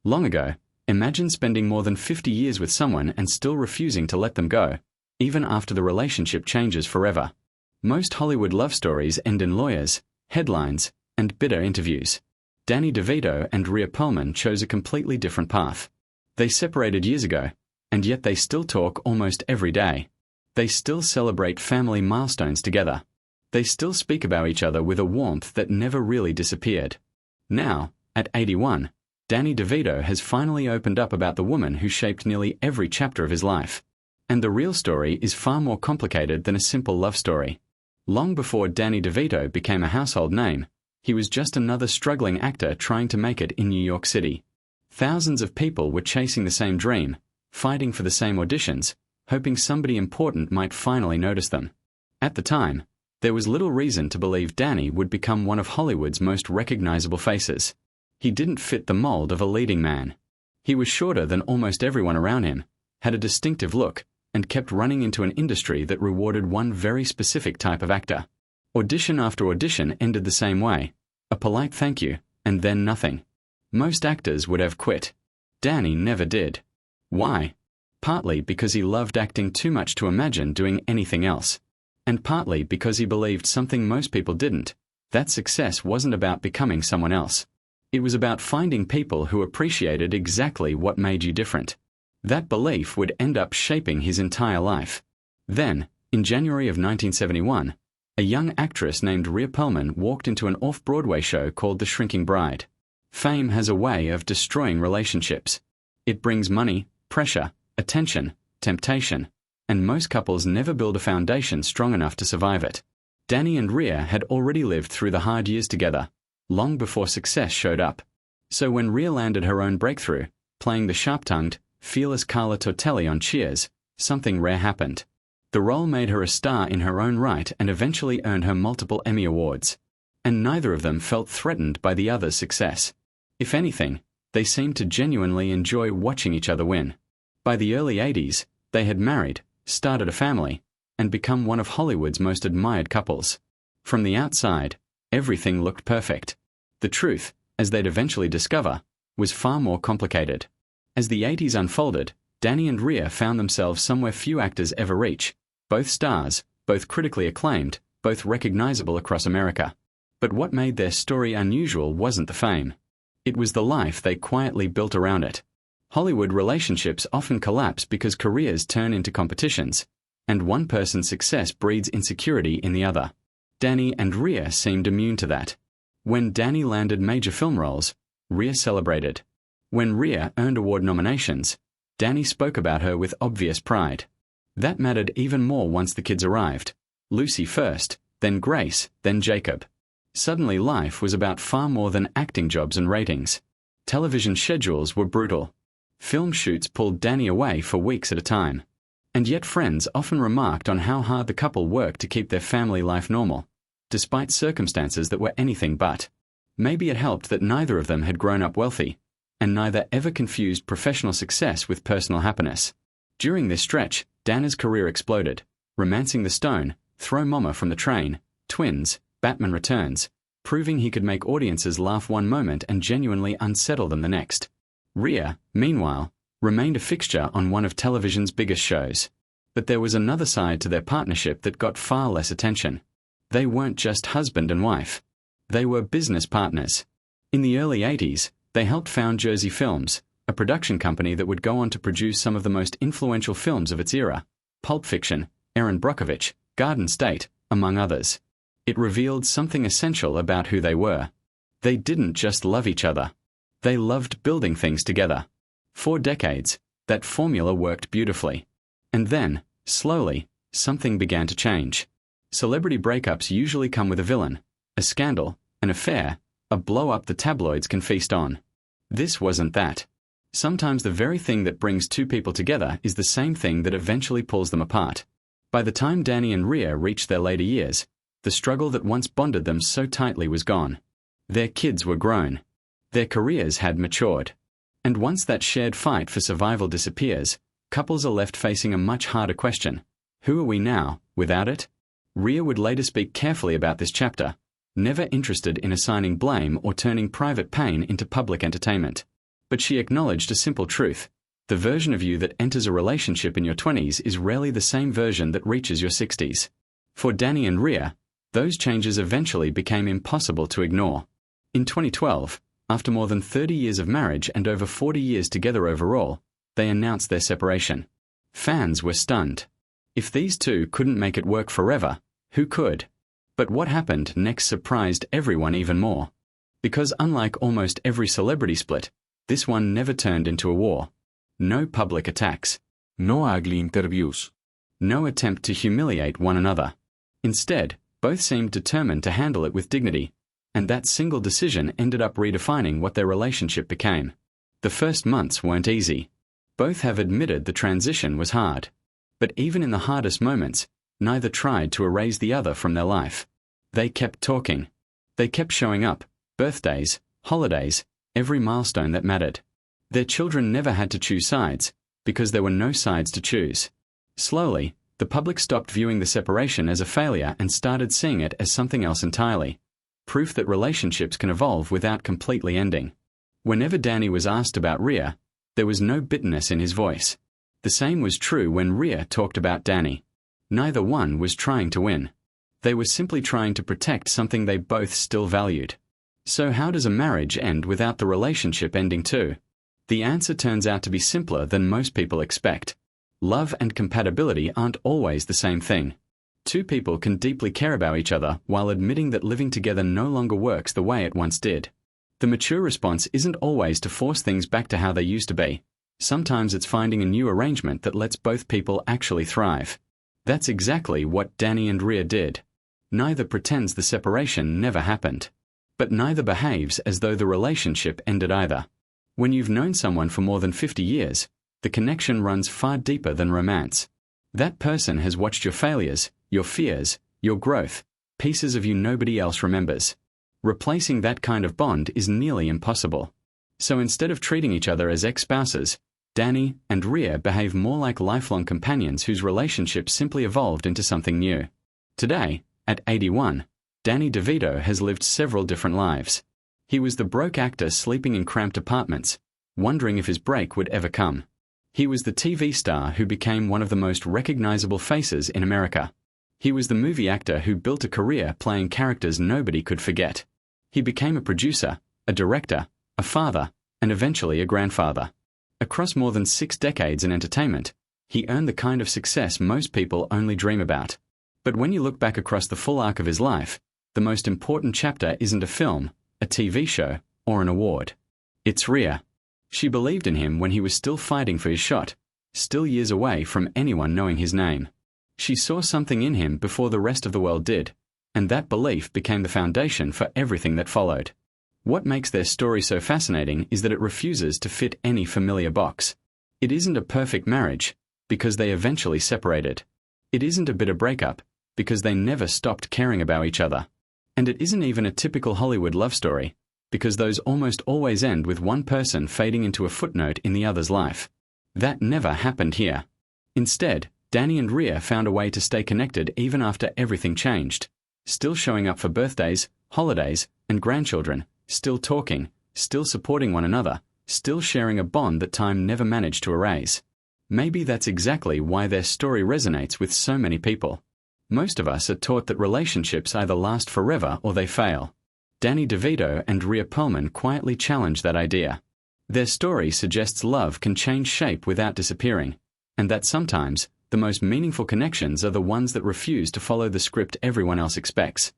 Long ago, imagine spending more than 50 years with someone and still refusing to let them go, even after the relationship changes forever. Most Hollywood love stories end in lawyers, headlines, and bitter interviews. Danny DeVito and Rhea Perlman chose a completely different path. They separated years ago, and yet they still talk almost every day. They still celebrate family milestones together. They still speak about each other with a warmth that never really disappeared. Now, at 81, Danny DeVito has finally opened up about the woman who shaped nearly every chapter of his life. And the real story is far more complicated than a simple love story. Long before Danny DeVito became a household name, he was just another struggling actor trying to make it in New York City. Thousands of people were chasing the same dream, fighting for the same auditions, hoping somebody important might finally notice them. At the time, there was little reason to believe Danny would become one of Hollywood's most recognizable faces. He didn't fit the mold of a leading man. He was shorter than almost everyone around him, had a distinctive look, and kept running into an industry that rewarded one very specific type of actor. Audition after audition ended the same way, a polite thank you, and then nothing. Most actors would have quit. Danny never did. Why? Partly because he loved acting too much to imagine doing anything else. And partly because he believed something most people didn't, that success wasn't about becoming someone else. It was about finding people who appreciated exactly what made you different. That belief would end up shaping his entire life. Then, in January of 1971, a young actress named Rhea Perlman walked into an off-Broadway show called The Shrinking Bride. Fame has a way of destroying relationships. It brings money, pressure, attention, temptation, and most couples never build a foundation strong enough to survive it. Danny and Rhea had already lived through the hard years together, long before success showed up. So when Rhea landed her own breakthrough, playing the sharp-tongued, fearless Carla Tortelli on Cheers, something rare happened. The role made her a star in her own right and eventually earned her multiple Emmy Awards. And neither of them felt threatened by the other's success. If anything, they seemed to genuinely enjoy watching each other win. By the early 80s, they had married, started a family, and become one of Hollywood's most admired couples. From the outside, everything looked perfect. The truth, as they'd eventually discover, was far more complicated. As the 80s unfolded, Danny and Rhea found themselves somewhere few actors ever reach, both stars, both critically acclaimed, both recognizable across America. But what made their story unusual wasn't the fame. It was the life they quietly built around it. Hollywood relationships often collapse because careers turn into competitions, and one person's success breeds insecurity in the other. Danny and Rhea seemed immune to that. When Danny landed major film roles, Rhea celebrated. When Rhea earned award nominations, Danny spoke about her with obvious pride. That mattered even more once the kids arrived. Lucy first, then Grace, then Jacob. Suddenly life was about far more than acting jobs and ratings. Television schedules were brutal. Film shoots pulled Danny away for weeks at a time. And yet friends often remarked on how hard the couple worked to keep their family life normal, despite circumstances that were anything but. Maybe it helped that neither of them had grown up wealthy, and neither ever confused professional success with personal happiness. During this stretch, Danny's career exploded. Romancing the Stone, Throw Mama from the Train, Twins, Batman Returns, proving he could make audiences laugh one moment and genuinely unsettle them the next. Rhea, meanwhile, remained a fixture on one of television's biggest shows. But there was another side to their partnership that got far less attention. They weren't just husband and wife. They were business partners. In the early 80s, they helped found Jersey Films, a production company that would go on to produce some of the most influential films of its era: Pulp Fiction, Erin Brockovich, Garden State, among others. It revealed something essential about who they were. They didn't just love each other. They loved building things together. For decades, that formula worked beautifully. And then, slowly, something began to change. Celebrity breakups usually come with a villain, a scandal, an affair, a blow-up the tabloids can feast on. This wasn't that. Sometimes the very thing that brings two people together is the same thing that eventually pulls them apart. By the time Danny and Rhea reached their later years, the struggle that once bonded them so tightly was gone. Their kids were grown. Their careers had matured. And once that shared fight for survival disappears, couples are left facing a much harder question. Who are we now, without it? Rhea would later speak carefully about this chapter, never interested in assigning blame or turning private pain into public entertainment. But she acknowledged a simple truth. The version of you that enters a relationship in your 20s is rarely the same version that reaches your 60s. For Danny and Rhea, those changes eventually became impossible to ignore. In 2012, after more than 30 years of marriage and over 40 years together overall, they announced their separation. Fans were stunned. If these two couldn't make it work forever, who could? But what happened next surprised everyone even more. Because unlike almost every celebrity split, this one never turned into a war. No public attacks. No ugly interviews. No attempt to humiliate one another. Instead, both seemed determined to handle it with dignity, and that single decision ended up redefining what their relationship became. The first months weren't easy. Both have admitted the transition was hard. But even in the hardest moments, neither tried to erase the other from their life. They kept talking. They kept showing up, birthdays, holidays, every milestone that mattered. Their children never had to choose sides, because there were no sides to choose. Slowly, the public stopped viewing the separation as a failure and started seeing it as something else entirely. Proof that relationships can evolve without completely ending. Whenever Danny was asked about Rhea, there was no bitterness in his voice. The same was true when Rhea talked about Danny. Neither one was trying to win. They were simply trying to protect something they both still valued. So how does a marriage end without the relationship ending too? The answer turns out to be simpler than most people expect. Love and compatibility aren't always the same thing. Two people can deeply care about each other while admitting that living together no longer works the way it once did. The mature response isn't always to force things back to how they used to be. Sometimes it's finding a new arrangement that lets both people actually thrive. That's exactly what Danny and Rhea did. Neither pretends the separation never happened. But neither behaves as though the relationship ended either. When you've known someone for more than 50 years, the connection runs far deeper than romance. That person has watched your failures, your fears, your growth, pieces of you nobody else remembers. Replacing that kind of bond is nearly impossible. So instead of treating each other as ex-spouses, Danny and Rhea behave more like lifelong companions whose relationship simply evolved into something new. Today, at 81, Danny DeVito has lived several different lives. He was the broke actor sleeping in cramped apartments, wondering if his break would ever come. He was the TV star who became one of the most recognizable faces in America. He was the movie actor who built a career playing characters nobody could forget. He became a producer, a director, a father, and eventually a grandfather. Across more than 6 decades in entertainment, he earned the kind of success most people only dream about. But when you look back across the full arc of his life, the most important chapter isn't a film, a TV show, or an award. It's Rhea. She believed in him when he was still fighting for his shot, still years away from anyone knowing his name. She saw something in him before the rest of the world did, and that belief became the foundation for everything that followed. What makes their story so fascinating is that it refuses to fit any familiar box. It isn't a perfect marriage, because they eventually separated. It isn't a bitter breakup, because they never stopped caring about each other. And it isn't even a typical Hollywood love story, because those almost always end with one person fading into a footnote in the other's life. That never happened here. Instead, Danny and Rhea found a way to stay connected even after everything changed. Still showing up for birthdays, holidays, and grandchildren, still talking, still supporting one another, still sharing a bond that time never managed to erase. Maybe that's exactly why their story resonates with so many people. Most of us are taught that relationships either last forever or they fail. Danny DeVito and Rhea Perlman quietly challenge that idea. Their story suggests love can change shape without disappearing, and that sometimes the most meaningful connections are the ones that refuse to follow the script everyone else expects.